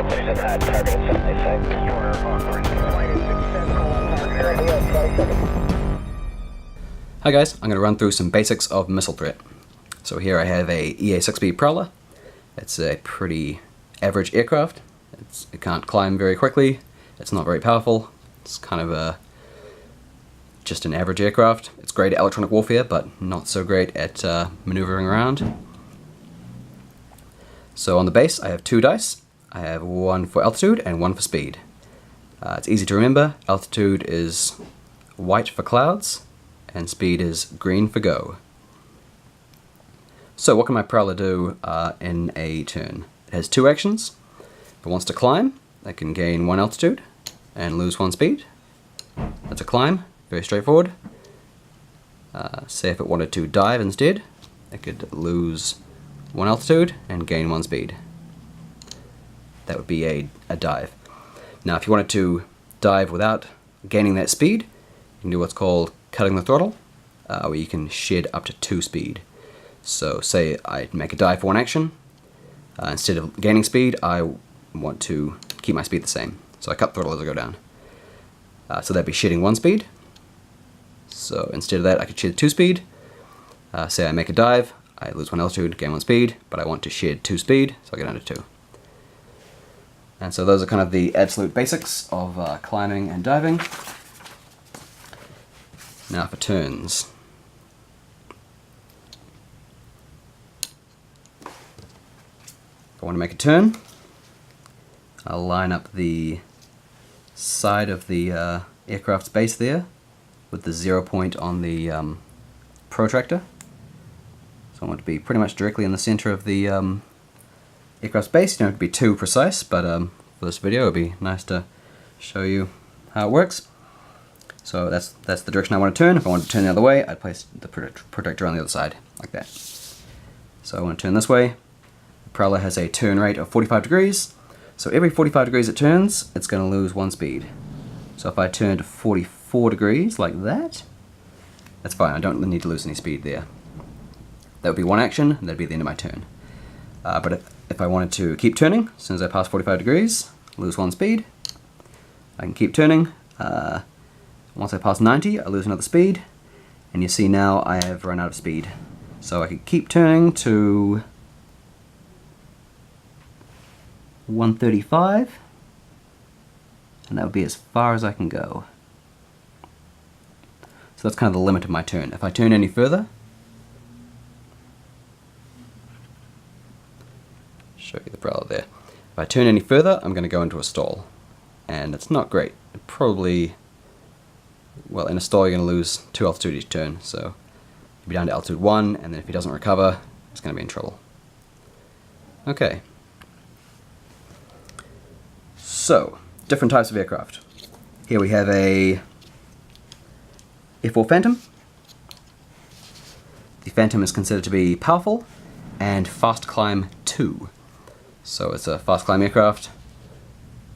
Position at target 76. Your operation flight is successful. Target area 27. Hi guys, I'm going to run through some basics of missile threat. So here I have a EA-6B Prowler. It's a pretty average aircraft. It can't climb very quickly. It's not very powerful. It's kind of just an average aircraft. It's great at electronic warfare, but not so great at maneuvering around. So on the base, I have two dice. I have one for altitude and one for speed. It's easy to remember. Altitude is white for clouds, and speed is green for go. So what can my Prowler do in a turn? It has two actions. If it wants to climb, it can gain one altitude and lose one speed. That's a climb, very straightforward. Say if it wanted to dive instead, it could lose one altitude and gain one speed. That would be a dive. Now if you wanted to dive without gaining that speed, you can do what's called cutting the throttle, where you can shed up to 2 speed. So say I make a dive for one action, instead of gaining speed, I want to keep my speed the same. So I cut throttle as I go down. So that'd be shedding 1 speed. So instead of that, I could shed 2 speed. Say I make a dive, I lose 1 altitude, gain 1 speed, but I want to shed 2 speed, so I get down to 2. And so those are kind of the absolute basics of climbing and diving. Now for turns. If I want to make a turn, I'll line up the side of the aircraft's base there with the 0 point on the protractor. So I want to be pretty much directly in the center of the aircraft's base. You don't have to be too precise, but for this video it would be nice to show you how it works. So that's the direction I want to turn. If I want to turn the other way, I'd place the protractor on the other side, like that. So I want to turn this way. The Prowler has a turn rate of 45 degrees. So every 45 degrees it turns, it's going to lose 1 speed. So if I turn to 44 degrees, like that, that's fine. I don't need to lose any speed there. That would be one action, and that'd be the end of my turn. But if I wanted to keep turning, as soon as I pass 45 degrees, lose 1 speed, I can keep turning. Once I pass 90, I lose another speed, and you see now I have run out of speed. So I could keep turning to 135, and that would be as far as I can go. So that's kind of the limit of my turn. If I turn any further, show you the Prowler there. If I turn any further, I'm going to go into a stall, and it's not great. It probably, well, in a stall you're going to lose 2 altitude each turn, so you'll be down to altitude 1, and then if he doesn't recover, he's going to be in trouble. Okay. So, different types of aircraft. Here we have a F4 Phantom. The Phantom is considered to be powerful and fast climb 2. So it's a fast climb aircraft,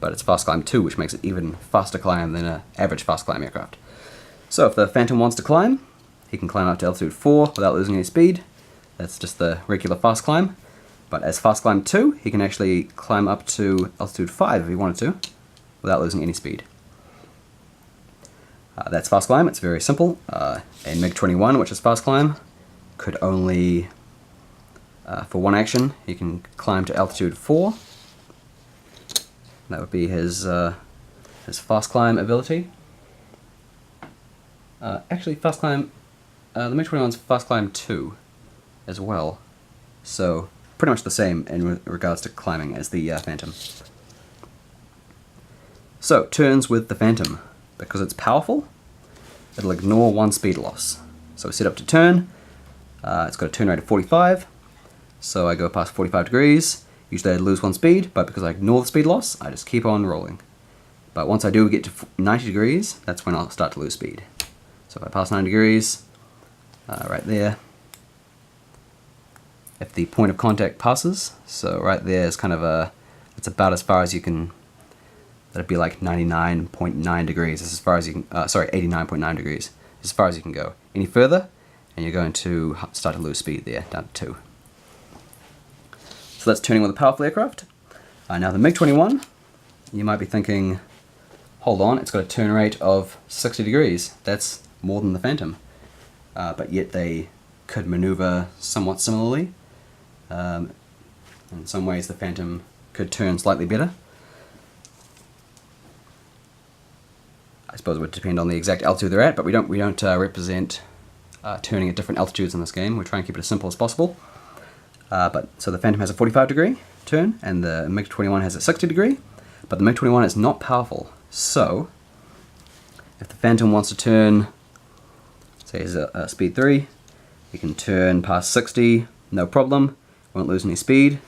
but it's fast climb 2, which makes it even faster climb than an average fast climb aircraft. So if the Phantom wants to climb, he can climb up to altitude 4 without losing any speed. That's just the regular fast climb. But as fast climb 2, he can actually climb up to altitude 5 if he wanted to, without losing any speed. That's fast climb. It's very simple. A MiG-21, which is fast climb, could only, for one action, he can climb to altitude 4. That would be his fast climb ability. Actually, fast climb, the MiG-21's fast climb 2 as well. So pretty much the same in regards to climbing as the Phantom. So, turns with the Phantom. Because it's powerful, it'll ignore 1 speed loss. So we set up to turn, it's got a turn rate of 45, so I go past 45 degrees, usually I lose 1 speed, but because I ignore the speed loss, I just keep on rolling. But once I do get to 90 degrees, that's when I'll start to lose speed. So if I pass 90 degrees, right there, if the point of contact passes, so right there is kind of it's about as far as you can, that'd be like 99.9 degrees, this is as far as you can, sorry, 89.9 degrees, as far as you can go. Any further, and you're going to start to lose speed there, down to 2. So that's turning with a powerful aircraft. Now the MiG-21, you might be thinking, hold on, it's got a turn rate of 60 degrees. That's more than the Phantom. But yet they could maneuver somewhat similarly. In some ways the Phantom could turn slightly better. I suppose it would depend on the exact altitude they're at, but we don't represent turning at different altitudes in this game. We try and keep it as simple as possible. So the Phantom has a 45 degree turn, and the MiG-21 has a 60 degree, but the MiG-21 is not powerful. So if the Phantom wants to turn, say it's a speed 3, you can turn past 60, no problem, won't lose any speed.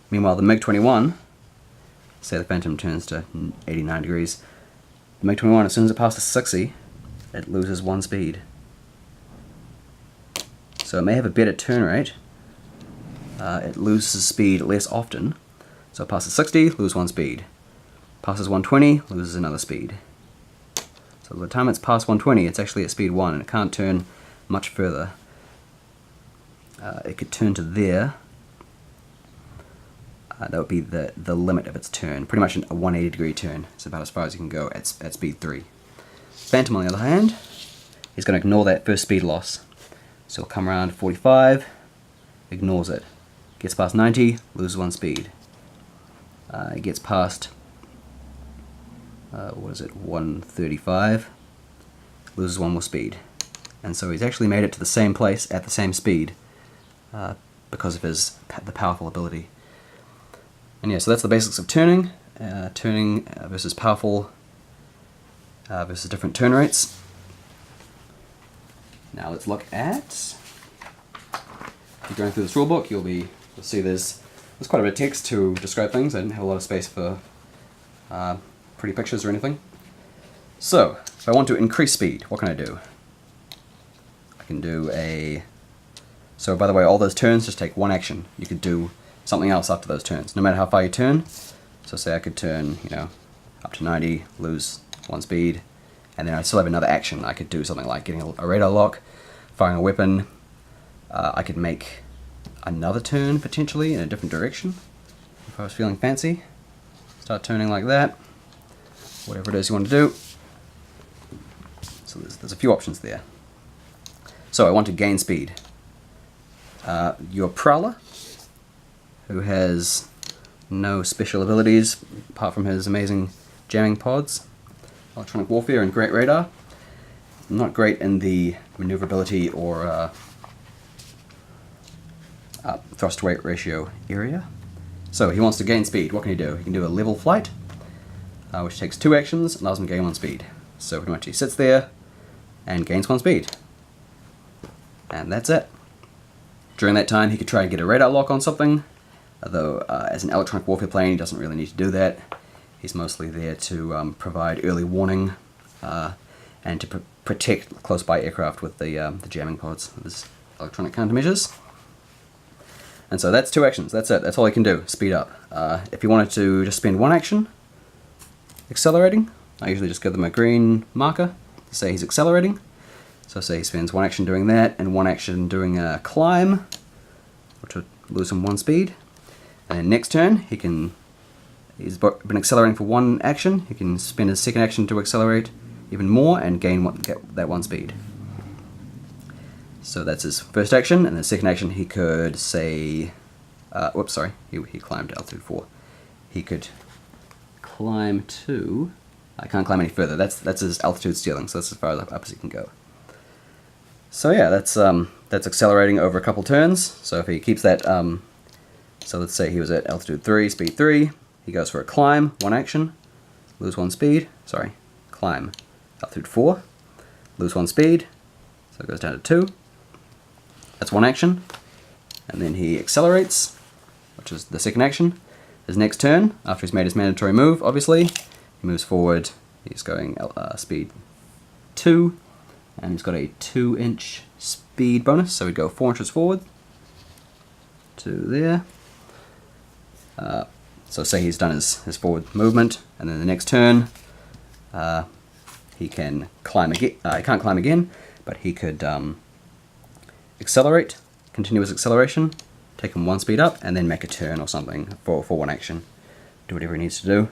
Meanwhile the MiG-21, say the Phantom turns to 89 degrees, the MiG-21, as soon as it passes 60, it loses 1 speed. So it may have a better turn rate, it loses speed less often. So it passes 60, loses 1 speed. Passes 120, loses another speed. So by the time it's past 120, it's actually at speed 1, and it can't turn much further. It could turn to there. That would be the limit of its turn. Pretty much a 180 degree turn. It's about as far as you can go at speed 3. Phantom, on the other hand, is going to ignore that first speed loss. So it'll come around to 45, ignores it. Gets past 90, loses 1 speed. It gets past, 135, loses 1 more speed. And so he's actually made it to the same place at the same speed because of the powerful ability. And yeah, so that's the basics of turning. Turning versus powerful versus different turn rates. Now let's look at, if you're going through this rulebook, you'll see there's quite a bit of text to describe things. I didn't have a lot of space for pretty pictures or anything. So, if I want to increase speed, what can I do? I can do so by the way, all those turns just take 1 action. You could do something else after those turns, no matter how far you turn. So say I could turn, up to 90, lose 1 speed, and then I still have another action. I could do something like getting a radar lock, firing a weapon. I could make another turn potentially in a different direction if I was feeling fancy. Start turning like that, whatever it is you want to do. So there's a few options there. So I want to gain speed. Your Prowler, who has no special abilities apart from his amazing jamming pods, electronic warfare, and great radar. Not great in the maneuverability or thrust to weight ratio area. So he wants to gain speed. What can he do? He can do a level flight, which takes 2 actions and allows him to gain 1 speed. So pretty much he sits there and gains 1 speed. And that's it. During that time he could try and get a radar lock on something, although as an electronic warfare plane he doesn't really need to do that. He's mostly there to provide early warning and to protect close by aircraft with the jamming pods, his electronic countermeasures. And so that's 2 actions, that's it, that's all he can do, speed up. If you wanted to just spend 1 action accelerating, I usually just give them a green marker to say he's accelerating. So say he spends 1 action doing that and 1 action doing a climb, which would lose him 1 speed. And then next turn he's been accelerating for 1 action, he can spend his second action to accelerate even more and get that 1 speed. So that's his first action, and the second action he could say, he climbed to altitude 4. He could climb to, I can't climb any further, that's his altitude stealing, so that's as far up as he can go. So yeah, that's accelerating over a couple turns. So if he keeps that, so let's say he was at altitude 3, speed 3, he goes for a climb, 1 action, lose 1 speed, climb, altitude 4, lose 1 speed, so it goes down to 2. That's 1 action, and then he accelerates, which is the second action. His next turn, after he's made his mandatory move, obviously, he moves forward, he's going speed 2, and he's got a 2-inch speed bonus, so he'd go 4 inches forward to there. So say he's done his forward movement, and then the next turn he can climb again. He can't climb again, but he could accelerate, continuous acceleration, take him 1 speed up, and then make a turn or something for 1 action, do whatever he needs to do.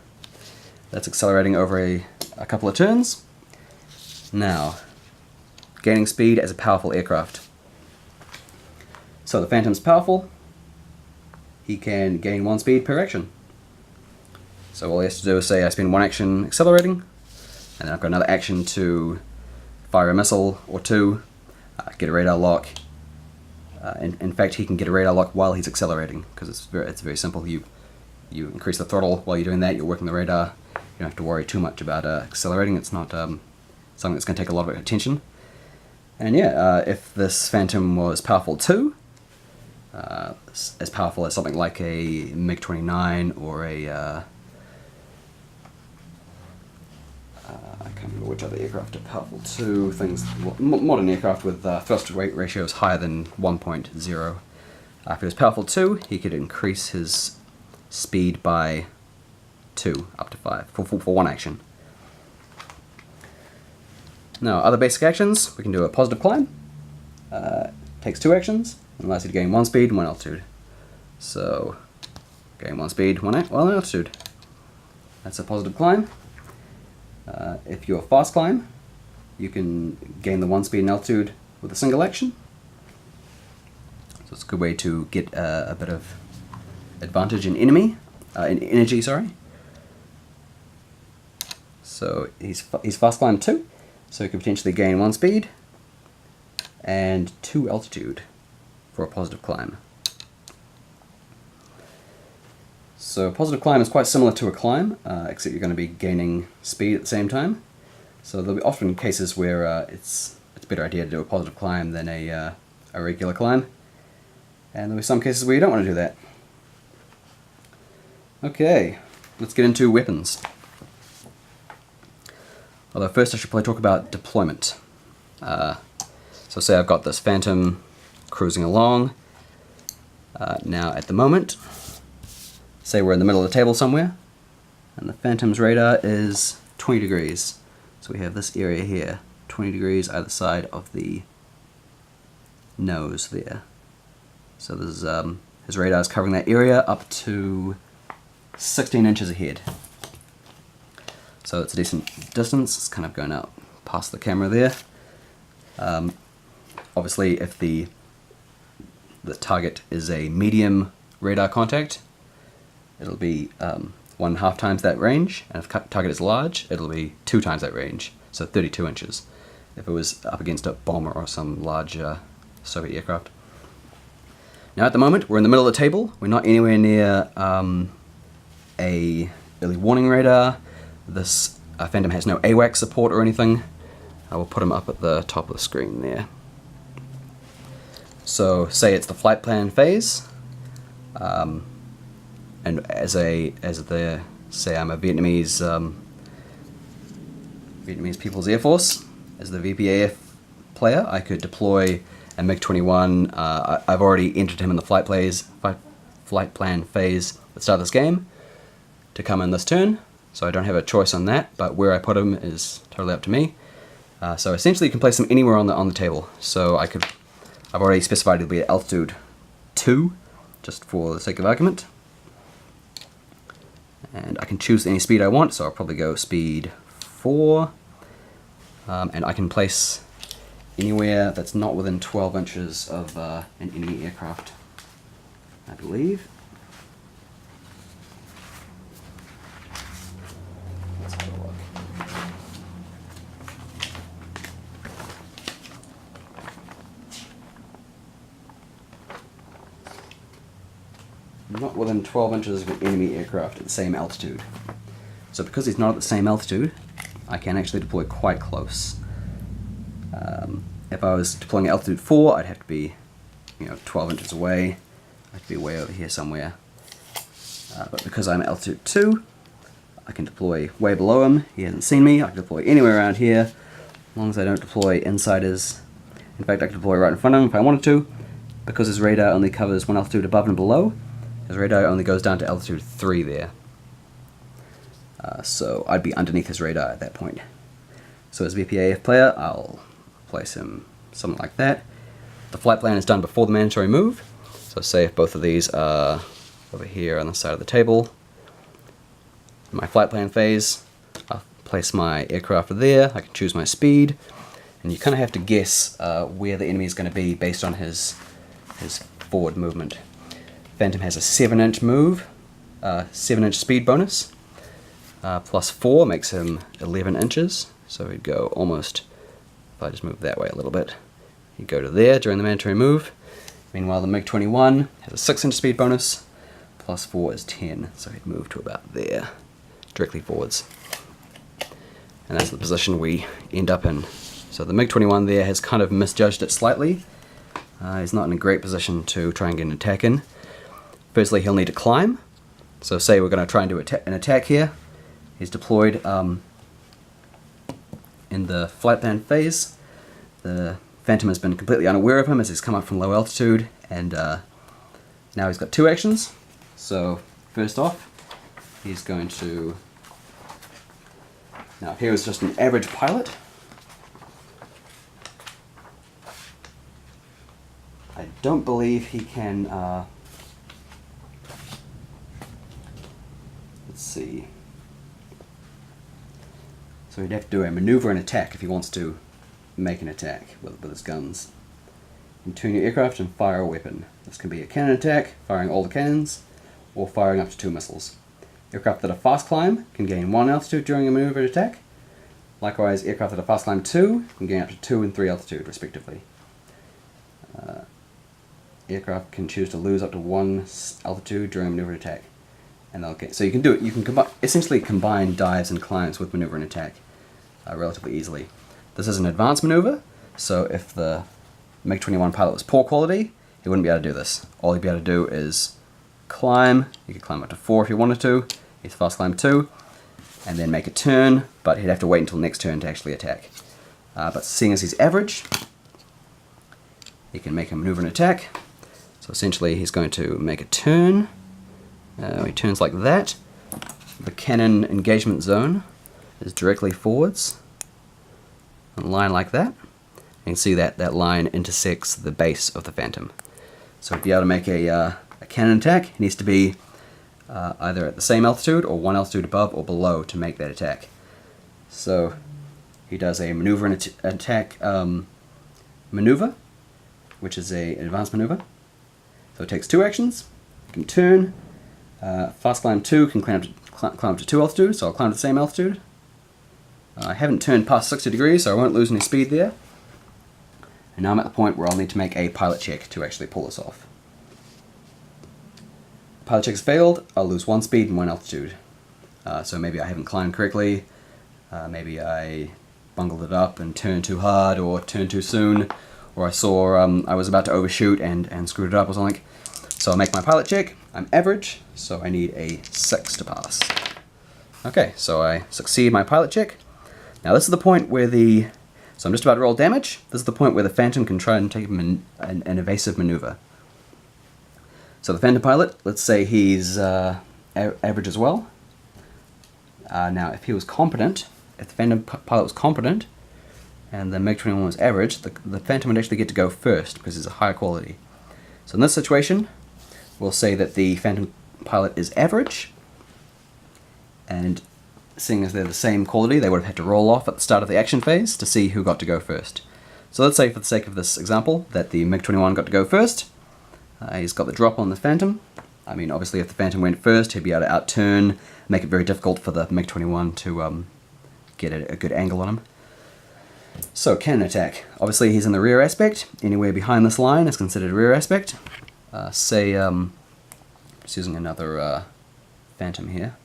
That's accelerating over a couple of turns. Now, gaining speed as a powerful aircraft. So the Phantom's powerful. He can gain 1 speed per action. So all he has to do is say I spend 1 action accelerating, and then I've got another action to fire a missile or 2, get a radar lock. In fact, he can get a radar lock while he's accelerating, because it's very simple. You increase the throttle while you're doing that, you're working the radar. You don't have to worry too much about accelerating. It's not something that's going to take a lot of attention. And yeah, if this Phantom was powerful too, as powerful as something like a MiG-29 or a I can't remember which other aircraft are powerful too. Modern aircraft with thrust to weight ratios higher than 1.0. If it was powerful too, he could increase his speed by 2 up to 5 for 1 action. Now, other basic actions, we can do a positive climb. Takes 2 actions and allows you to gain 1 speed and 1 altitude. So, gain 1 speed, 1 altitude. That's a positive climb. If you're a fast climb, you can gain the 1 speed and altitude with a single action. So it's a good way to get a bit of advantage in energy, sorry. So he's fast climb 2, so he could potentially gain 1 speed and 2 altitude for a positive climb. So a positive climb is quite similar to a climb, except you're going to be gaining speed at the same time. So there'll be often cases where it's a better idea to do a positive climb than a regular climb. And there'll be some cases where you don't want to do that. Okay, let's get into weapons. Although first I should probably talk about deployment. So say I've got this Phantom cruising along. Now at the moment, say we're in the middle of the table somewhere, and the Phantom's radar is 20 degrees. So we have this area here, 20 degrees either side of the nose there. So there's his radar is covering that area up to 16 inches ahead. So it's a decent distance. It's kind of going out past the camera there. Obviously, if the target is a medium radar contact, it'll be 1.5 times that range, and if the target is large, it'll be 2 times that range, so 32 inches, if it was up against a bomber or some large Soviet aircraft. Now at the moment, we're in the middle of the table. We're not anywhere near a early warning radar. This Phantom has no AWACS support or anything. I will put them up at the top of the screen there. So say it's the flight plan phase. And say I'm a Vietnamese People's Air Force, as the VPAF player, I could deploy a MiG-21. I've already entered him in the flight plan phase at the start of this game to come in this turn, so I don't have a choice on that, but where I put him is totally up to me. So essentially you can place him anywhere on the table. So I've already specified it'll be at altitude 2, just for the sake of argument. And I can choose any speed I want, so I'll probably go speed 4. And I can place anywhere that's not within 12 inches of an enemy aircraft, I believe. Let's have a look. Not within 12 inches of an enemy aircraft at the same altitude. So because he's not at the same altitude, I can actually deploy quite close. If I was deploying at altitude 4, I'd have to be 12 inches away. I'd be way over here somewhere. But because I'm at altitude 2, I can deploy way below him. He hasn't seen me. I can deploy anywhere around here, as long as I don't deploy inside his... In fact, I can deploy right in front of him if I wanted to. Because his radar only covers 1 altitude above and below, his radar only goes down to altitude 3 there. So I'd be underneath his radar at that point. So as VPAF player, I'll place him something like that. The flight plan is done before the mandatory move. So say if both of these are over here on the side of the table, In my flight plan phase, I'll place my aircraft there, I can choose my speed, and you kind of have to guess where the enemy is going to be based on his forward movement. Phantom has a 7-inch move, 7-inch speed bonus, plus 4 makes him 11 inches, so he'd go almost, if I just move that way a little bit, he'd go to there during the mandatory move. Meanwhile the MiG-21 has a 6-inch speed bonus, plus 4 is 10, so he'd move to about there, directly forwards. And that's the position we end up in. So the MiG-21 there has kind of misjudged it slightly. He's not in a great position to try and get an attack in. Firstly, he'll need to climb. So say we're going to try and do an attack here. He's deployed in the flight plan phase. The Phantom has been completely unaware of him as he's come up from low altitude, and now he's got 2 actions. So first off, he's going to... Now here is just an average pilot. I don't believe he can... let's see. So he'd have to do a maneuver and attack if he wants to make an attack with his guns. You turn your aircraft and fire a weapon. This can be a cannon attack, firing all the cannons, or firing up to 2 missiles. Aircraft that are fast climb can gain 1 altitude during a maneuver and attack. Likewise, aircraft that are fast climb 2 can gain up to 2 and 3 altitude, respectively. Aircraft can choose to lose up to 1 altitude during a maneuver and attack. And they'll get, so you can do it. You can essentially combine dives and climbs with maneuver and attack relatively easily. This is an advanced maneuver, so if the MiG-21 pilot was poor quality, he wouldn't be able to do this. All he'd be able to do is climb. He could climb up to 4 if he wanted to. He's fast climb 2, and then make a turn, but he'd have to wait until next turn to actually attack. But seeing as he's average, he can make a maneuver and attack. So essentially he's going to make a turn. He turns like that. The cannon engagement zone is directly forwards. A line like that. You can see that that line intersects the base of the Phantom. So to be able to make a cannon attack, he needs to be either at the same altitude or 1 altitude above or below to make that attack. So he does a maneuver and attack maneuver, which is an advanced maneuver. So it takes 2 actions. You can turn. Fast climb 2 can climb up to 2 altitude, so I'll climb to the same altitude. I haven't turned past 60 degrees, so I won't lose any speed there. And now I'm at the point where I'll need to make a pilot check to actually pull this off. Pilot check's failed, I'll lose 1 speed and 1 altitude. So maybe I haven't climbed correctly, maybe I bungled it up and turned too hard or turned too soon, or I saw I was about to overshoot and screwed it up or something. So I'll make my pilot check. I'm average, so I need a 6 to pass. Okay, so I succeed my pilot check. Now this is the point where so I'm just about to roll damage. This is the point where the Phantom can try and take an evasive maneuver. So the Phantom pilot, let's say he's average as well. Now if he was competent, if the Phantom pilot was competent, and the MiG-21 was average, the Phantom would actually get to go first because it's a higher quality. So in this situation, we'll say that the Phantom pilot is average, and seeing as they're the same quality, they would have had to roll off at the start of the action phase to see who got to go first. So let's say, for the sake of this example, that the MiG-21 got to go first. He's got the drop on the Phantom. I mean, obviously if the Phantom went first, he'd be able to outturn, make it very difficult for the MiG-21 to get a good angle on him. So, cannon attack. Obviously he's in the rear aspect. Anywhere behind this line is considered rear aspect. Say, just using another Phantom here.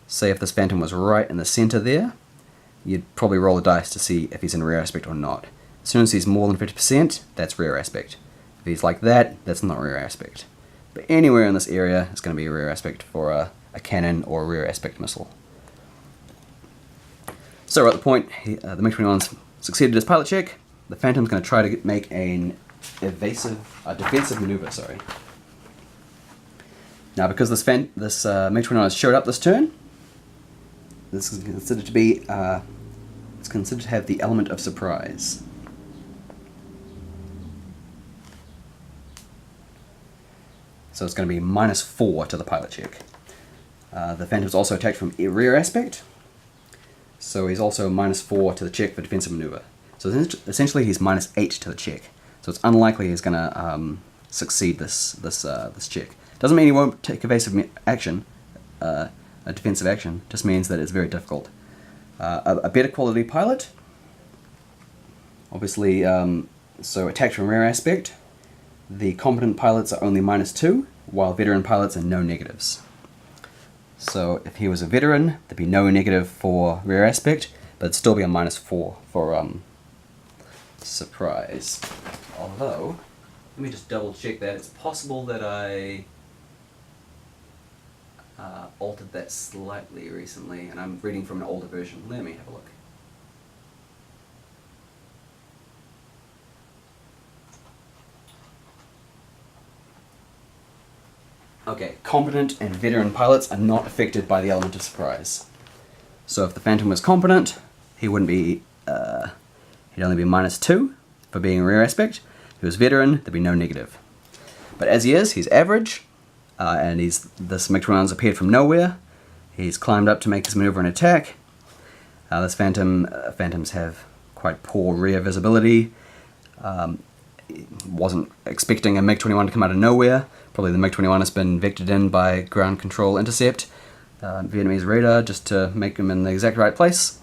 Say if this Phantom was right in the center there, you'd probably roll the dice to see if he's in rear aspect or not. As soon as he's more than 50%, that's rear aspect. If he's like that, that's not rear aspect. But anywhere in this area is going to be a rear aspect for a cannon or a rear aspect missile. So we're at the point, the MiG-21's succeeded his pilot check. The Phantom's going to try to make an defensive maneuver, sorry. Now because this MiG-21 has showed up this turn, this is considered to be, it's considered to have the element of surprise. So it's going to be -4 to the pilot check. The Phantom's also attacked from rear aspect, so he's also -4 to the check for defensive maneuver. So essentially he's -8 to the check. So it's unlikely he's going to succeed this check. Doesn't mean he won't take evasive action, a defensive action. Just means that it's very difficult. A better quality pilot, obviously. So attacked from rear aspect, the competent pilots are only -2, while veteran pilots are no negatives. So if he was a veteran, there'd be no negative for rear aspect, but it'd still be a -4 for surprise. Although, let me just double check that. It's possible that I altered that slightly recently, and I'm reading from an older version. Let me have a look. Okay, competent and veteran pilots are not affected by the element of surprise. So if the Phantom was competent, he wouldn't be, he'd only be -2 for being rear aspect. If he was veteran, there'd be no negative. But as he is, he's average, and this MiG-21's appeared from nowhere. He's climbed up to make his maneuver and attack. This Phantoms have quite poor rear visibility. Wasn't expecting a MiG-21 to come out of nowhere. Probably the MiG-21 has been vectored in by ground control intercept, Vietnamese radar, just to make him in the exact right place.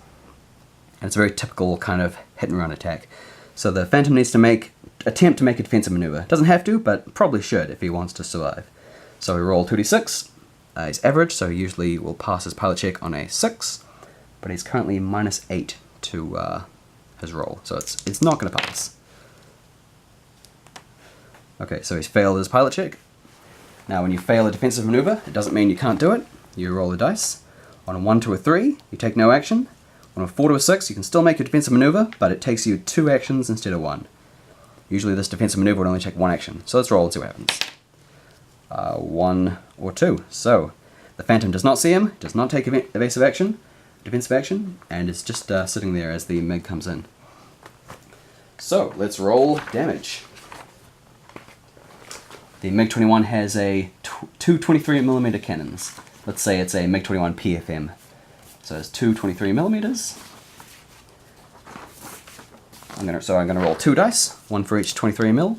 And it's a very typical kind of hit and run attack. So the Phantom needs to attempt to make a defensive maneuver. Doesn't have to, but probably should if he wants to survive. So we roll 2d6. He's average, so he usually will pass his pilot check on a 6, but he's currently -8 to his roll, so it's not going to pass. Okay, so he's failed his pilot check. Now when you fail a defensive maneuver, it doesn't mean you can't do it. You roll the dice. On a 1 to a 3, you take no action. On a 4 to a 6, you can still make a defensive maneuver, but it takes you 2 actions instead of 1. Usually this defensive maneuver would only take 1 action, so let's roll and see what happens. 1 or 2. So the Phantom does not see him, does not take evasive action, defensive action, and is just sitting there as the MiG comes in. So let's roll damage. The MiG-21 has two 23mm cannons. Let's say it's a MiG-21 PFM. So it's two 23mm. I'm gonna roll 2 dice, 1 for each 23mm.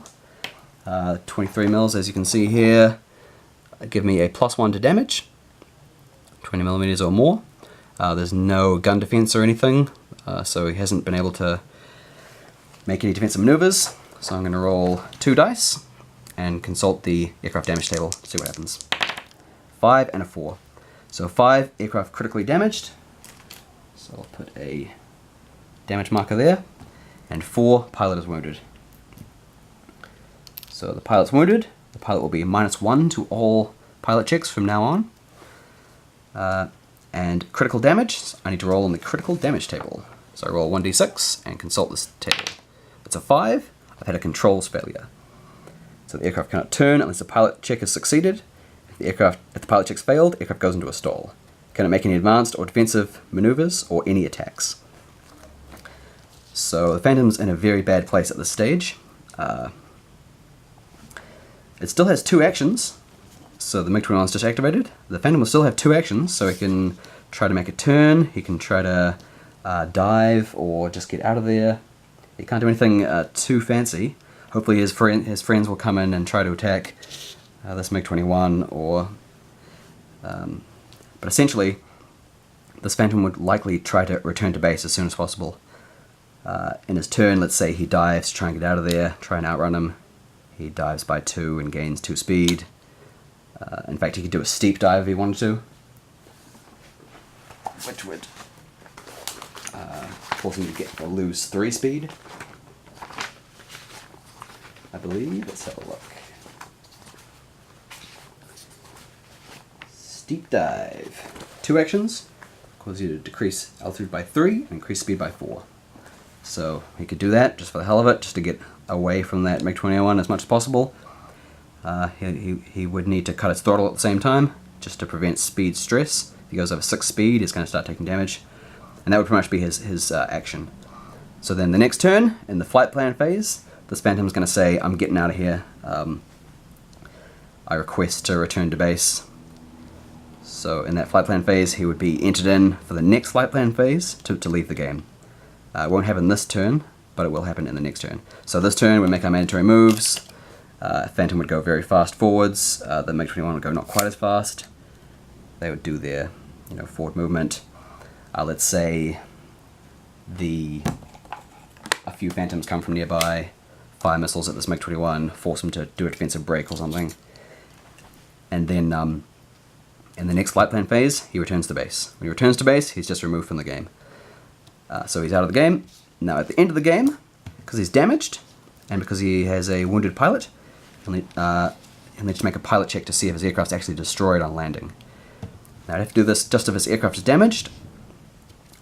23mm, as you can see here, give me a +1 to damage. 20mm or more. There's no gun defense or anything, so he hasn't been able to make any defensive maneuvers. So I'm gonna roll 2 dice and consult the aircraft damage table to see what happens. 5 and a 4. So 5, aircraft critically damaged. So I'll put a damage marker there. And 4, pilot is wounded. So the pilot's wounded. The pilot will be -1 to all pilot checks from now on. And critical damage, I need to roll on the critical damage table. So I roll 1d6 and consult this table. If it's a 5, I've had a controls failure. So the aircraft cannot turn unless the pilot check has succeeded. If the pilot check's failed, aircraft goes into a stall. Cannot make any advanced or defensive maneuvers or any attacks. So the Phantom's in a very bad place at this stage. It still has 2 actions, so the MiG-21's just activated. The Phantom will still have 2 actions, so he can try to make a turn, he can try to dive, or just get out of there. He can't do anything too fancy. Hopefully his friends will come in and try to attack this MiG-21, or... but essentially, this Phantom would likely try to return to base as soon as possible. In his turn, let's say he dives to try and get out of there, try and outrun him. He dives by 2 and gains 2 speed. In fact, he could do a steep dive if he wanted to, which would force him to lose 3 speed, I believe. Let's have a look. Steep dive. 2 actions. Cause you to decrease altitude by 3 and increase speed by 4. So he could do that just for the hell of it, just to get away from that MiG-21 as much as possible. He would need to cut his throttle at the same time, just to prevent speed stress. If he goes over 6 speed, he's going to start taking damage. And that would pretty much be his action. So then the next turn, in the flight plan phase, this Phantom's going to say, I'm getting out of here. I request to return to base. So in that flight plan phase, he would be entered in for the next flight plan phase to leave the game. It won't happen this turn, but it will happen in the next turn. So this turn we make our mandatory moves. Phantom would go very fast forwards. The MiG-21 would go not quite as fast. They would do their, forward movement. Let's say a few Phantoms come from nearby, fire missiles at this MiG-21, force him to do a defensive break or something, and then in the next flight plan phase, he returns to base. When he returns to base, he's just removed from the game. So he's out of the game. Now at the end of the game, because he's damaged, and because he has a wounded pilot, he'll need to make a pilot check to see if his aircraft's actually destroyed on landing. Now I'd have to do this just if his aircraft is damaged,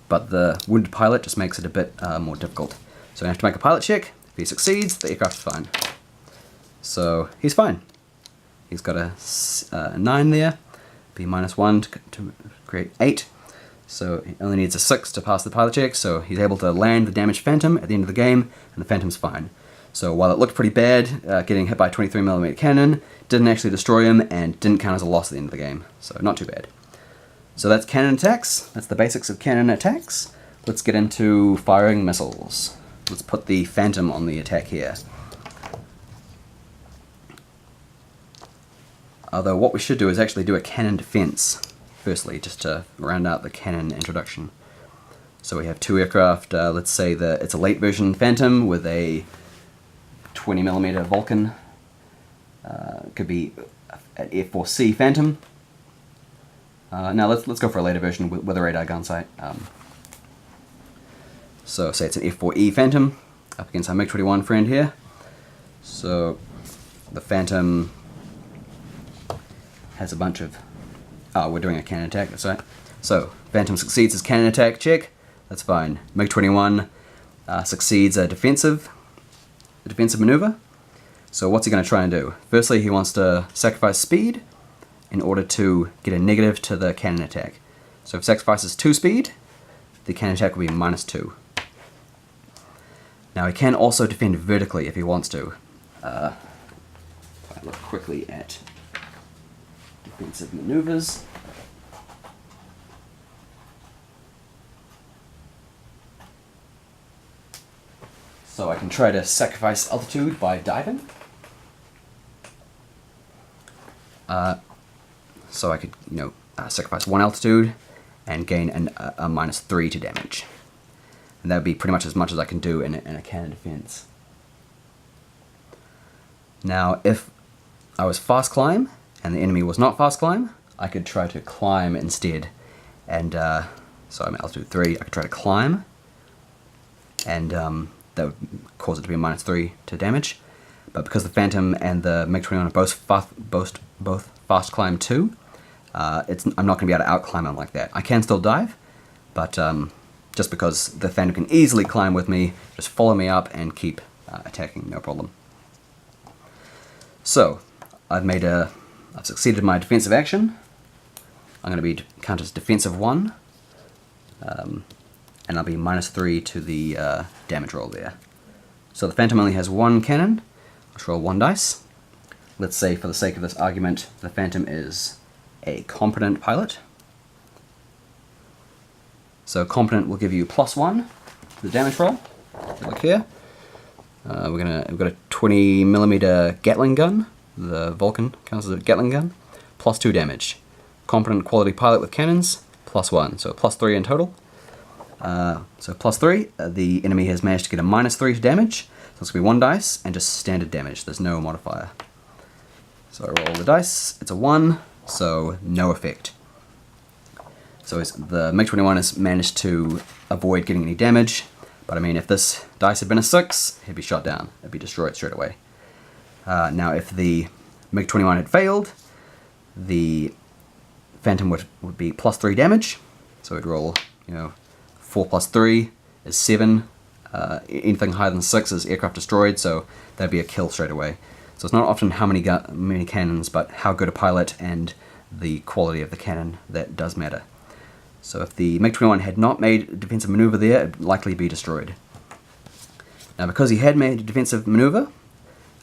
but the wounded pilot just makes it a bit more difficult. So I have to make a pilot check. If he succeeds, the aircraft is fine. So he's fine. He's got a 9 there, be -1 to create 8. So he only needs a 6 to pass the pilot check, so he's able to land the damaged Phantom at the end of the game, and the Phantom's fine. So while it looked pretty bad, getting hit by a 23mm cannon didn't actually destroy him and didn't count as a loss at the end of the game. So not too bad. So that's cannon attacks. That's the basics of cannon attacks. Let's get into firing missiles. Let's put the Phantom on the attack here. Although what we should do is actually do a cannon defense, firstly, just to round out the cannon introduction. So we have 2 aircraft. Let's say that it's a late version Phantom with a 20mm Vulcan. Could be an F4C Phantom. Now let's go for a later version with a radar gun sight. So say it's an F4E Phantom up against our MiG-21 friend here. So the Phantom has a bunch of... Oh, we're doing a cannon attack, that's right. So Phantom succeeds his cannon attack check, that's fine. MiG-21 succeeds a defensive maneuver. So what's he going to try and do? Firstly, he wants to sacrifice speed in order to get a negative to the cannon attack. So if he sacrifices 2 speed, the cannon attack will be -2. Now he can also defend vertically if he wants to. If I look quickly at defensive maneuvers. So I can try to sacrifice altitude by diving. So I could, sacrifice 1 altitude and gain a -3 to damage. And that would be pretty much as I can do in a cannon defense. Now, if I was fast climb and the enemy was not fast climb, I could try to climb instead. And so I'm at altitude 3. I could try to climb, and that would cause it to be a -3 to damage. But because the Phantom and the MiG-21 are both fast climb 2, I'm not going to be able to outclimb them like that. I can still dive, but just because the Phantom can easily climb with me, just follow me up and keep attacking, no problem. So I've succeeded my defensive action. I'm going to be counted as defensive 1, and I'll be -3 to the damage roll there. So the Phantom only has 1 cannon. Let's roll 1 dice. Let's say, for the sake of this argument, the Phantom is a competent pilot. So competent will give you +1 to the damage roll. If you look here, we've got a 20mm Gatling gun. The Vulcan counts as a Gatling gun. +2 damage. Competent quality pilot with cannons, +1, so +3 in total. So +3, the enemy has managed to get a -3 to damage. So it's going to be 1 dice and just standard damage. There's no modifier. So I roll the dice. It's a 1, so no effect. So the MiG-21 has managed to avoid getting any damage. But I mean, if this dice had been a 6, he'd be shot down. It'd be destroyed straight away. Now, if the MiG-21 had failed, the Phantom would be +3 damage. So we'd roll, 4 + 3 is 7. Anything higher than 6 is aircraft destroyed, so that'd be a kill straight away. So it's not often how many cannons, but how good a pilot and the quality of the cannon that does matter. So if the MiG-21 had not made a defensive maneuver there, it'd likely be destroyed. Now because he had made a defensive maneuver,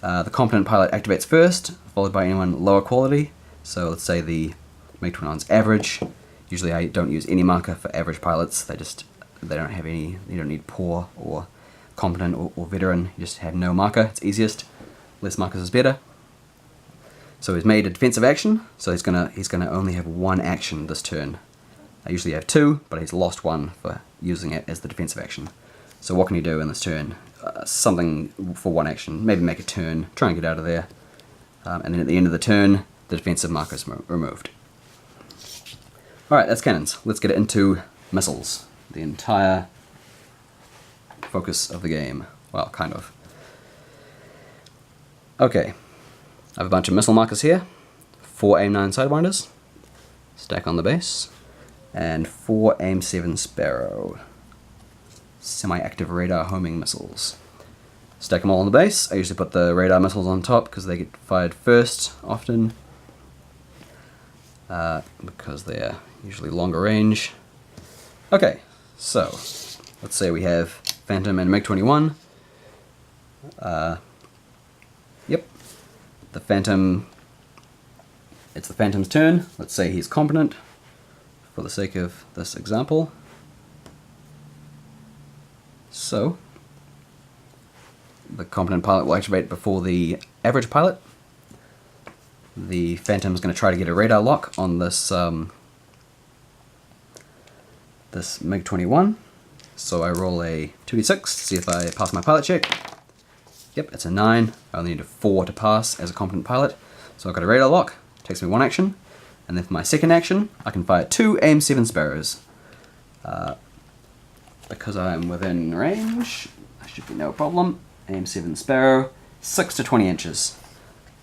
the competent pilot activates first, followed by anyone lower quality. So let's say the MiG-21's average. Usually I don't use any marker for average pilots. They don't have any. You don't need poor or competent or veteran. You just have no marker. It's easiest. Less markers is better. So he's made a defensive action. So he's gonna only have one action this turn. I usually have two, but he's lost one for using it as the defensive action. So what can he do in this turn? Something for one action. Maybe make a turn. Try and get out of there. And then at the end of the turn, the defensive marker is removed. Alright, that's cannons. Let's get into missiles. The entire focus of the game. Well, kind of. Okay. I have a bunch of missile markers here. 4 AIM-9 Sidewinders. Stack on the base. And 4 AIM-7 Sparrow. Semi-active radar homing missiles. Stack them all on the base. I usually put the radar missiles on top because they get fired first often. Because they're usually longer range. Okay, so let's say we have Phantom and MiG-21. Yep, the Phantom. It's the Phantom's turn. Let's say he's competent for the sake of this example. So the competent pilot will activate before the average pilot. The Phantom's going to try to get a radar lock on this this MiG-21. So I roll a 2d6 to see if I pass my pilot check. Yep, it's a 9. I only need a 4 to pass as a competent pilot. So I've got a radar lock. It takes me one action. And then for my second action, I can fire 2 AIM-7 Sparrows. Because I'm within range, that should be no problem. AIM-7 Sparrow, 6 to 20 inches.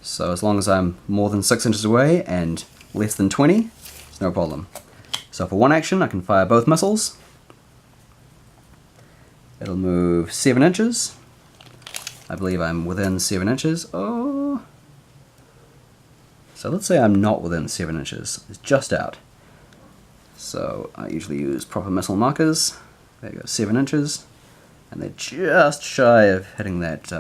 So as long as I'm more than 6 inches away and less than 20, it's no problem. So for one action, I can fire both missiles. It'll move 7 inches. I believe I'm within 7 inches. Oh. So let's say I'm not within 7 inches. It's just out. So I usually use proper missile markers. There you go, 7 inches. And they're just shy of hitting that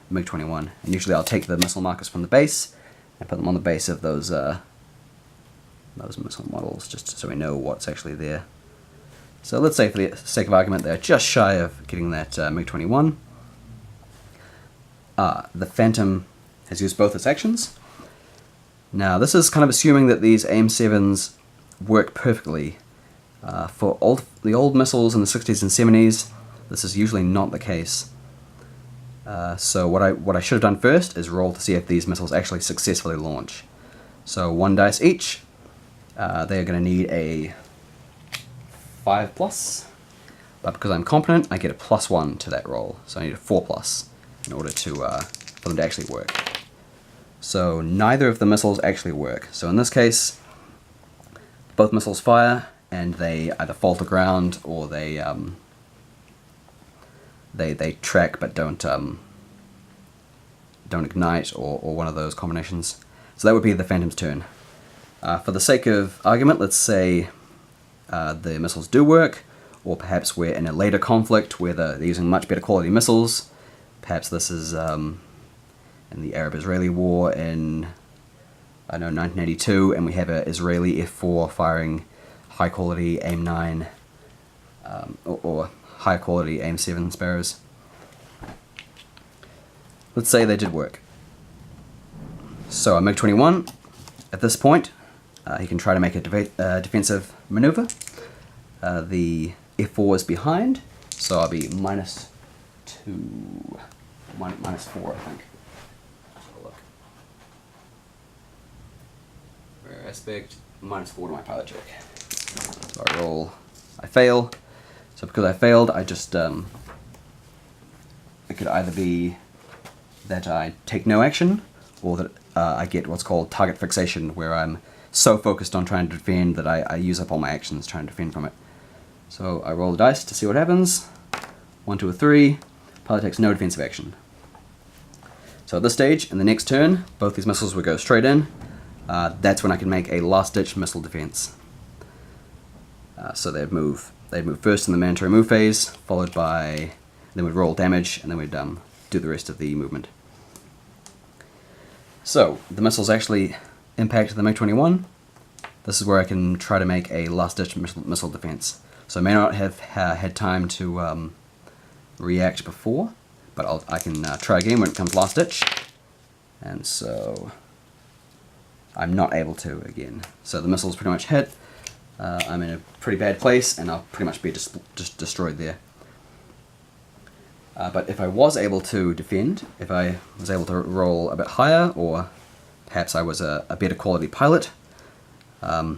MiG-21. And usually I'll take the missile markers from the base and put them on the base of those missile models, just so we know what's actually there. So let's say for the sake of argument they're just shy of getting that MiG-21. The Phantom has used both its actions. Now this is kind of assuming that these AIM-7s work perfectly. For the old missiles in the 60s and 70s, this is usually not the case. So what I should have done first is roll to see if these missiles actually successfully launch. So 1 dice each. They're going to need a 5+, but because I'm competent, I get a +1 to that roll. So I need a 4+ in order to for them to actually work. So neither of the missiles actually work. So in this case, both missiles fire, and they either fall to ground or they track but don't ignite, or one of those combinations. So that would be the Phantom's turn. For the sake of argument, let's say the missiles do work, or perhaps we're in a later conflict where they're using much better quality missiles. Perhaps this is in the Arab-Israeli War in, I don't know, 1982, and we have an Israeli F-4 firing high-quality AIM-9 or high-quality AIM-7 Sparrows. Let's say they did work. So a MiG-21, at this point, he can try to make a defensive maneuver. The F-4 is behind, so I'll be -2, -4, I think. Look. Rare aspect, -4 to my pilot check. So I roll, I fail. So because I failed, I just, it could either be that I take no action, or that I get what's called target fixation, where I'm so focused on trying to defend that I use up all my actions trying to defend from it. So I roll the dice to see what happens. 1, 2, or 3. Pilot takes no defensive action. So at this stage, in the next turn, both these missiles will go straight in. That's when I can make a last-ditch missile defense. So they'd move first in the mandatory move phase, followed by, then we'd roll damage, and then we'd do the rest of the movement. So the missiles actually impact the MiG-21. this is where I can try to make a last-ditch missile defense. So I may not have had time to react before, but I can try again when it comes last-ditch. And so I'm not able to again. So the missile's pretty much hit. I'm in a pretty bad place, and I'll pretty much be just destroyed there. But if I was able to defend, if I was able to roll a bit higher, or perhaps I was a better quality pilot, I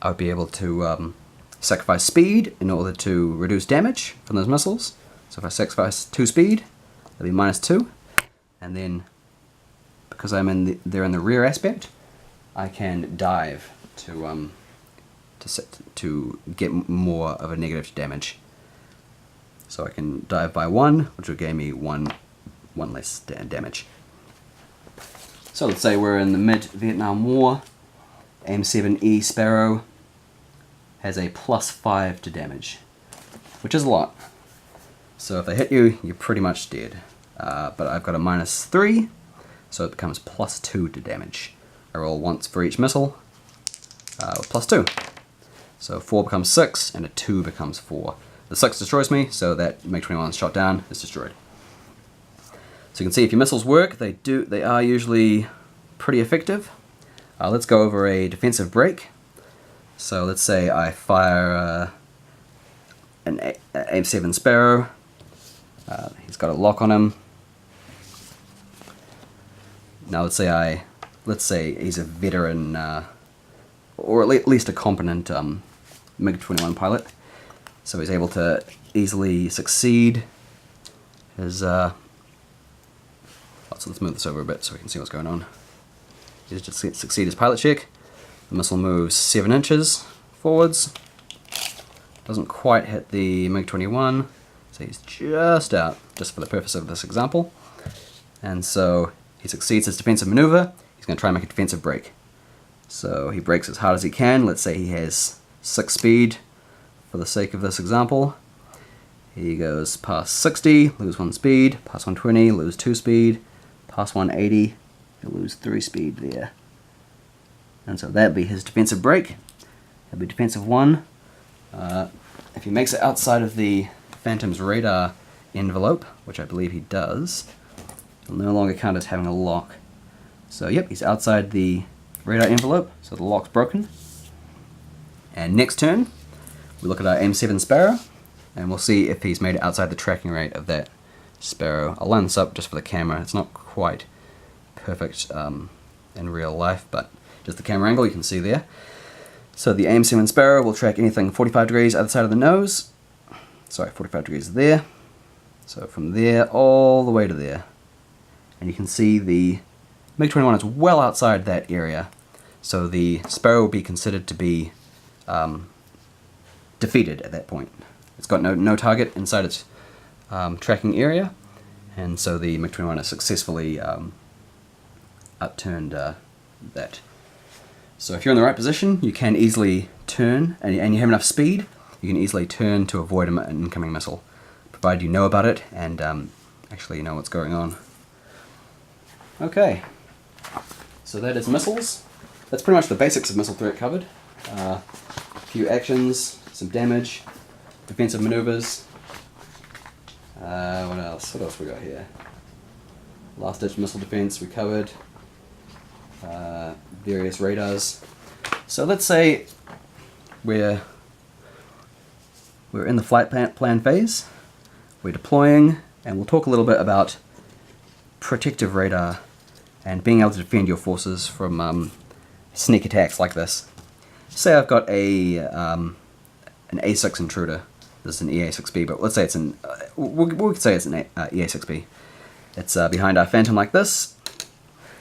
would be able to sacrifice speed in order to reduce damage from those missiles. So if I sacrifice 2 speed, that'll be -2, and then because they're in the rear aspect, I can dive to get more of a negative damage. So I can dive by 1, which will give me one less damage. So let's say we're in the mid-Vietnam War. AIM-7E Sparrow has a +5 to damage, which is a lot. So if they hit you, you're pretty much dead. But I've got a -3, so it becomes +2 to damage. I roll once for each missile with +2. So 4 becomes 6, and a 2 becomes 4. The 6 destroys me, so that MiG-21 is shot down, is destroyed. So you can see if your missiles work, they are usually pretty effective. Let's go over a defensive break. So let's say I fire an AIM-7 Sparrow. He's got a lock on him. Now let's say he's a veteran, or at least a competent MiG-21 pilot. So he's able to easily succeed his... so let's move this over a bit so we can see what's going on. He's just succeed his pilot check. The missile moves 7 inches forwards. Doesn't quite hit the MiG-21, so he's just out, just for the purpose of this example. And so he succeeds his defensive maneuver. He's going to try and make a defensive break. So he brakes as hard as he can. Let's say he has 6 speed for the sake of this example. He goes past 60, lose 1 speed, past 120, lose 2 speed, past 180, he'll lose 3 speed there. And so that'd be his defensive break. That'd be defensive 1. If he makes it outside of the Phantom's radar envelope, which I believe he does, he'll no longer count as having a lock. So yep, he's outside the radar envelope, so the lock's broken. And next turn, we look at our AIM-7 Sparrow, and we'll see if he's made it outside the tracking rate of that Sparrow. I'll line this up just for the camera. It's not quite perfect in real life, but just the camera angle you can see there. So the AIM-7 Sparrow will track anything 45 degrees either side of the nose. Sorry, 45 degrees there. So from there all the way to there. And you can see the MiG-21 is well outside that area. So the Sparrow will be considered to be defeated at that point. It's got no target inside its tracking area, and so the MiG-21 has successfully upturned that. So if you're in the right position, you can easily turn, and you have enough speed, you can easily turn to avoid an incoming missile, provided you know about it and actually know what's going on. Okay, so that is missiles. That's pretty much the basics of missile threat covered. A few actions, some damage, defensive maneuvers. What else? What else we got here? Last ditch missile defense we covered. Various radars. So let's say we're in the flight plan phase. We're deploying, and we'll talk a little bit about protective radar and being able to defend your forces from sneak attacks like this. Say I've got an A6 intruder. This is an EA6B, but let's say it's an we could say it's an EA6B. It's behind our Phantom like this.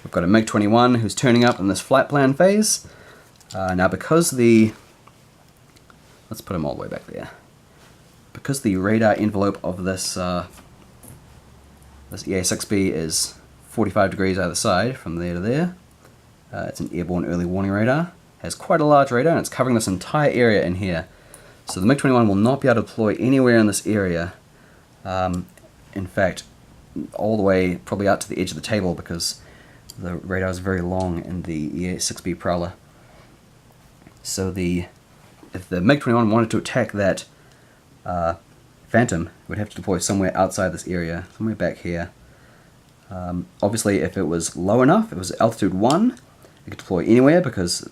We've got a MiG-21 who's turning up in this flight plan phase. Now because let's put him all the way back there. Because the radar envelope of this this EA6B is 45 degrees either side from there to there. It's an airborne early warning radar. Has quite a large radar, and it's covering this entire area in here. So the MiG-21 will not be able to deploy anywhere in this area. In fact, all the way probably out to the edge of the table, because the radar is very long in the EA6B Prowler. So if the MiG-21 wanted to attack that Phantom, it would have to deploy somewhere outside this area, somewhere back here. Obviously, if it was low enough, if it was altitude 1, it could deploy anywhere because,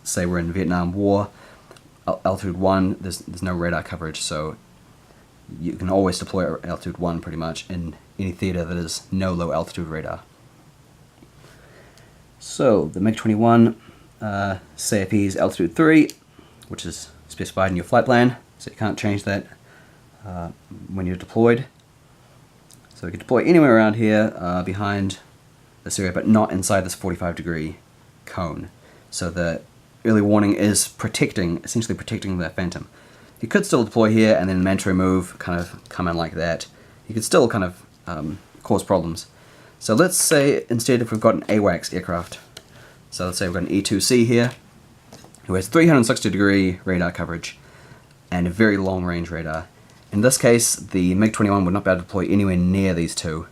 say we're in the Vietnam War, altitude 1, there's no radar coverage, so you can always deploy at altitude 1 pretty much in any theater that is no low altitude radar. So the MiG-21, say if he's altitude 3, which is specified in your flight plan, so you can't change that when you're deployed. So we could deploy anywhere around here behind this area, but not inside this 45-degree cone. So the early warning is essentially protecting the Phantom. You could still deploy here and then mandatory move, kind of come in like that. You could still kind of cause problems. So let's say instead if we've got an AWACS aircraft, so let's say we've got an E2C here, who has 360-degree radar coverage and a very long-range radar. In this case, the MiG-21 would not be able to deploy anywhere near these two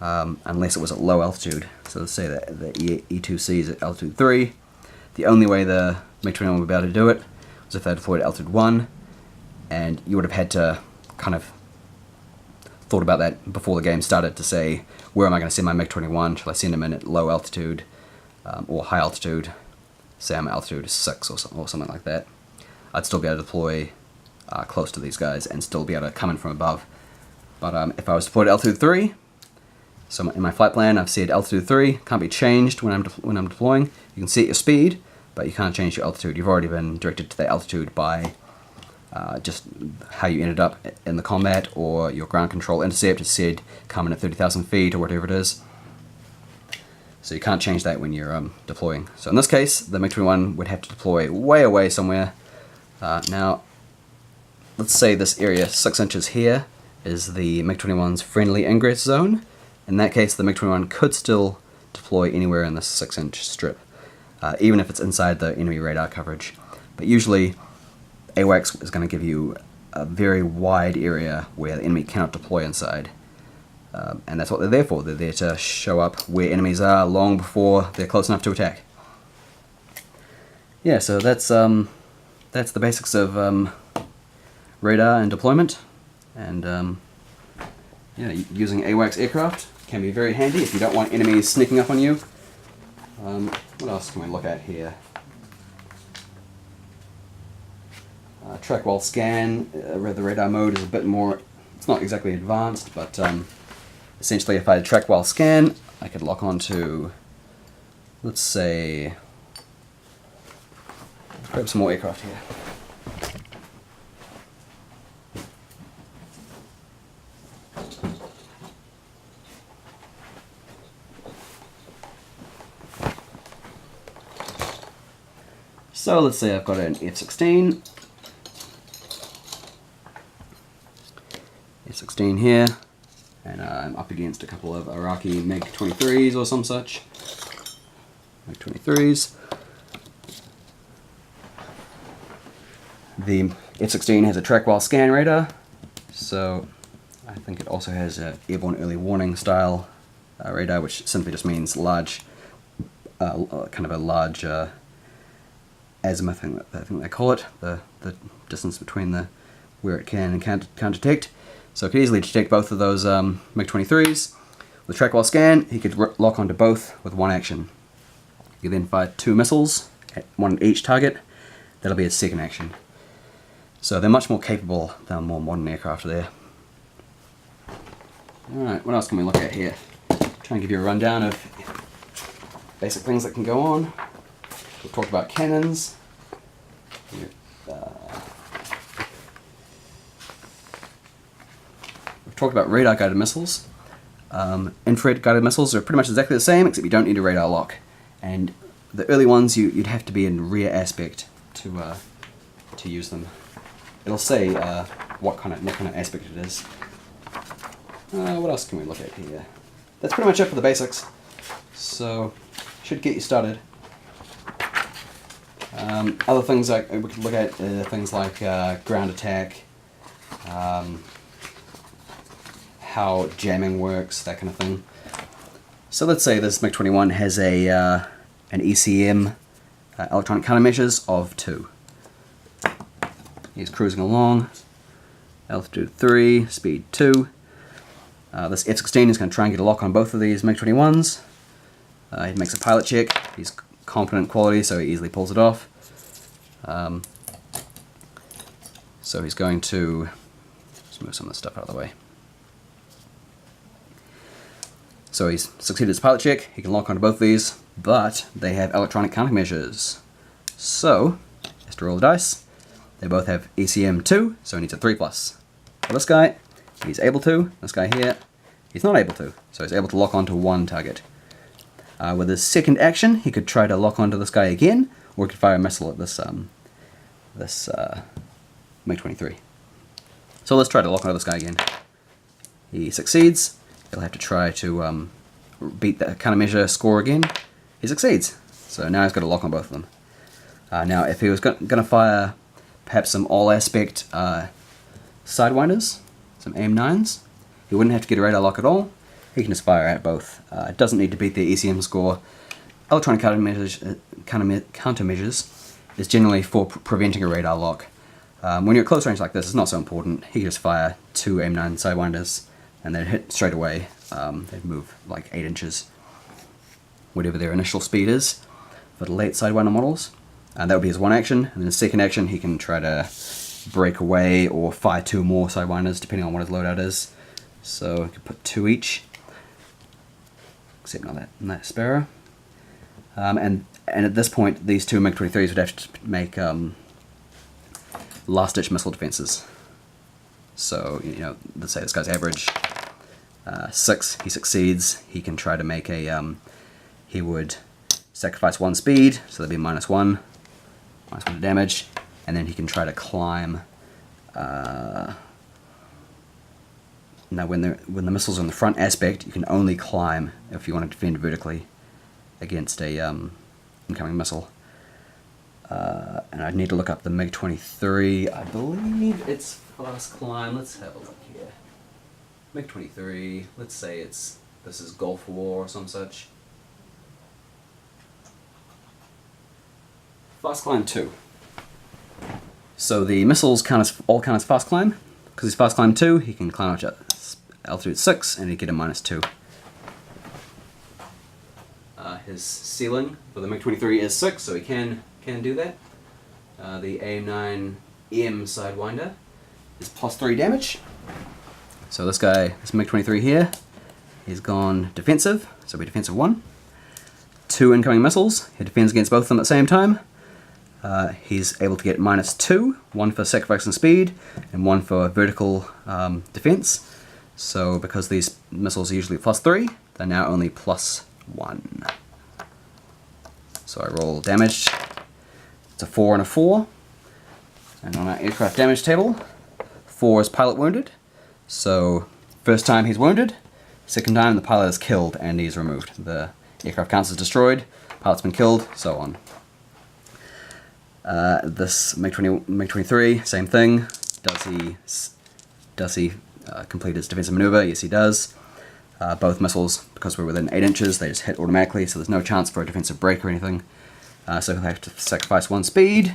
unless it was at low altitude. So let's say that the E2C is at altitude 3. The only way the MiG-21 would be able to do it was if they deployed at altitude 1, and you would have had to kind of thought about that before the game started to say, where am I going to send my MiG-21? Shall I send him in at low altitude or high altitude? Say I'm at altitude 6 or something like that. I'd still be able to deploy close to these guys and still be able to come in from above. But if I was deployed at altitude 3, so in my flight plan I've said altitude 3 can't be changed when I'm deploying. You can set your speed, but you can't change your altitude. You've already been directed to that altitude by just how you ended up in the combat, or your ground control intercept has said come in at 30,000 feet or whatever it is. So you can't change that when you're deploying. So in this case, the MiG-21 would have to deploy way away somewhere. Now, let's say this area 6 inches here is the MiG-21's friendly ingress zone. In that case, the MiG-21 could still deploy anywhere in this 6-inch strip, even if it's inside the enemy radar coverage. But usually, AWACS is going to give you a very wide area where the enemy cannot deploy inside. And that's what they're there for. They're there to show up where enemies are long before they're close enough to attack. Yeah, so that's the basics of radar and deployment. And yeah, using AWACS aircraft can be very handy if you don't want enemies sneaking up on you. What else can we look at here? Track while scan, the radar mode is a bit more, it's not exactly advanced, but essentially if I track while scan, I could lock onto, let's say, let's grab some more aircraft here. So let's say I've got an F-16. F-16 here, and I'm up against a couple of Iraqi MiG-23s or some such. MiG-23s. The F-16 has a track while scan radar, so I think it also has an airborne early warning style radar, which simply just means large, kind of a large azimuth, I think they call it, the distance between where it can and can't detect. So it could easily detect both of those MiG-23s. With track while scan, he could lock onto both with one action. You can then fire 2 missiles, one at each target. That'll be his second action. So they're much more capable than more modern aircraft there. Alright, what else can we look at here? Try and give you a rundown of basic things that can go on. We've talked about cannons. We've talked about radar guided missiles. Infrared guided missiles are pretty much exactly the same, except you don't need a radar lock. And the early ones, you'd have to be in rear aspect to use them. It'll say what kind of aspect it is. What else can we look at here? That's pretty much it for the basics. So, should get you started. Other things we could look at things like ground attack, how jamming works, that kind of thing. So let's say this MiG-21 has an ECM, electronic countermeasures, of 2. He's cruising along, altitude 3, speed 2. This F-16 is going to try and get a lock on both of these MiG-21s. He makes a pilot check. He's competent quality, so he easily pulls it off. So he's going to just move some of this stuff out of the way. So he's succeeded his pilot check. He can lock onto both of these, but they have electronic countermeasures. So he has to roll the dice. They both have ECM 2, so he needs a 3+. For this guy, he's able to. This guy here, he's not able to. So he's able to lock onto one target. With his second action, he could try to lock onto this guy again, or he could fire a missile at this MiG-23. So let's try to lock onto this guy again. He succeeds. He'll have to try to beat the countermeasure score again. He succeeds. So now he's got a lock on both of them. Now, if he was going to fire perhaps some all-aspect sidewinders, some AIM-9s, he wouldn't have to get a radar lock at all. He can just fire at both. It doesn't need to beat the ECM score. Electronic countermeasures is generally for preventing a radar lock. When you're at close range like this, it's not so important. He can just fire 2 AIM-9 sidewinders and they'd hit straight away. They'd move like 8 inches, whatever their initial speed is for the late sidewinder models. And that would be his one action. And then his second action, he can try to break away or fire 2 more sidewinders depending on what his loadout is. So I could put 2 each, except not that Sparrow. And at this point, these 2 MiG-23s would have to make last-ditch missile defenses. So, you know, let's say this guy's average 6, he succeeds. He can try to make a, he would sacrifice 1 speed, so that'd be -1 to damage, and then he can try to climb. Now, when the missile's on the front aspect, you can only climb if you want to defend vertically against a incoming missile. And I'd need to look up the MiG-23. I believe it's fast climb. Let's have a look here. MiG-23. Let's say this is Gulf War or some such. Fast climb 2. So the missiles all count as fast climb. Because he's fast climb 2, he can climb up to altitude 6 and he'd get a -2. His ceiling for the MiG-23 is 6, so he can do that. The AIM-9M Sidewinder is +3 damage. So this MiG-23 here, he's gone defensive, so it'll be defensive 1. 2 incoming missiles, he defends against both of them at the same time. He's able to get -2, 1 for sacrificing speed, and 1 for vertical defense. So because these missiles are usually +3, they're now only +1. So I roll damage. It's a 4 and a 4. And on our aircraft damage table, 4 is pilot wounded. So first time he's wounded, second time the pilot is killed and he's removed. The aircraft counts as destroyed, pilot's been killed, so on. This MiG-23, same thing. Does he complete his defensive maneuver? Yes, he does. Both missiles, because we're within 8 inches, they just hit automatically, so there's no chance for a defensive break or anything. So he'll have to sacrifice 1 speed.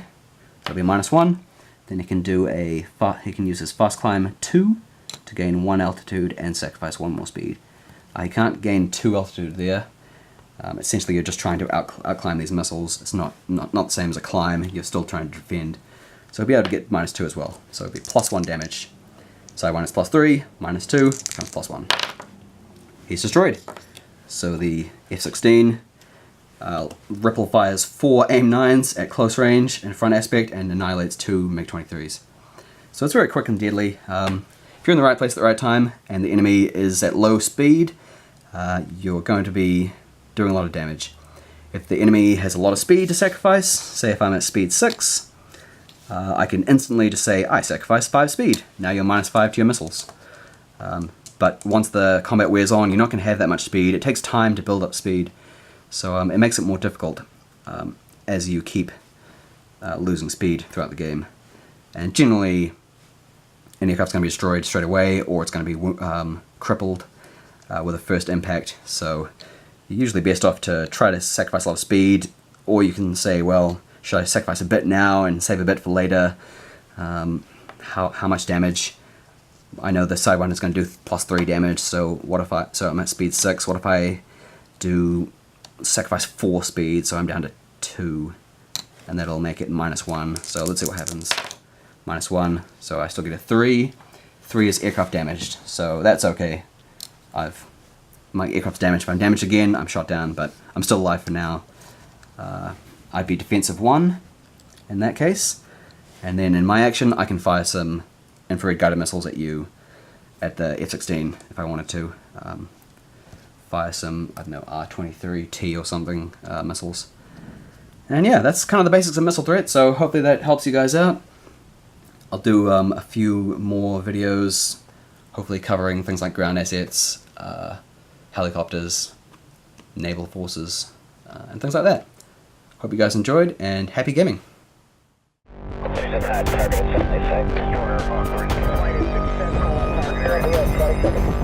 That'll be -1. Then he can use his fast climb 2 to gain 1 altitude and sacrifice 1 more speed. He can't gain 2 altitude there. Essentially, you're just trying to outclimb these missiles. It's not the same as a climb. You're still trying to defend. So he'll be able to get -2 as well. So it'll be +1 damage. Side is +3, -2, becomes +1. He's destroyed. So the F-16 ripple fires 4 AIM-9s at close range and front aspect and annihilates 2 MiG-23s. So it's very quick and deadly. If you're in the right place at the right time and the enemy is at low speed, you're going to be doing a lot of damage. If the enemy has a lot of speed to sacrifice, say if I'm at speed 6, I can instantly just say, I sacrificed 5 speed. Now you're -5 to your missiles. But once the combat wears on, you're not going to have that much speed. It takes time to build up speed. So it makes it more difficult as you keep losing speed throughout the game. And generally, an aircraft's going to be destroyed straight away, or it's going to be crippled with a first impact. So you're usually best off to try to sacrifice a lot of speed, or you can say, well, should I sacrifice a bit now and save a bit for later? How much damage? I know the side one is going to do +3 damage, so what if I'm at speed 6, what if I do sacrifice 4 speed, so I'm down to 2, and that'll make it -1, so let's see what happens. -1, so I still get a 3. 3 is aircraft damaged, so that's okay. My aircraft's damaged. If I'm damaged again, I'm shot down, but I'm still alive for now. I'd be defensive 1 in that case, and then in my action I can fire some infrared guided missiles at you at the F-16 if I wanted to. Fire some, I don't know, R-23T or something missiles. And yeah, that's kind of the basics of missile threat, so hopefully that helps you guys out. I'll do a few more videos, hopefully covering things like ground assets, helicopters, naval forces, and things like that. Hope you guys enjoyed, and happy gaming! Target 76, your operating flight is successful. Target area 20 seconds.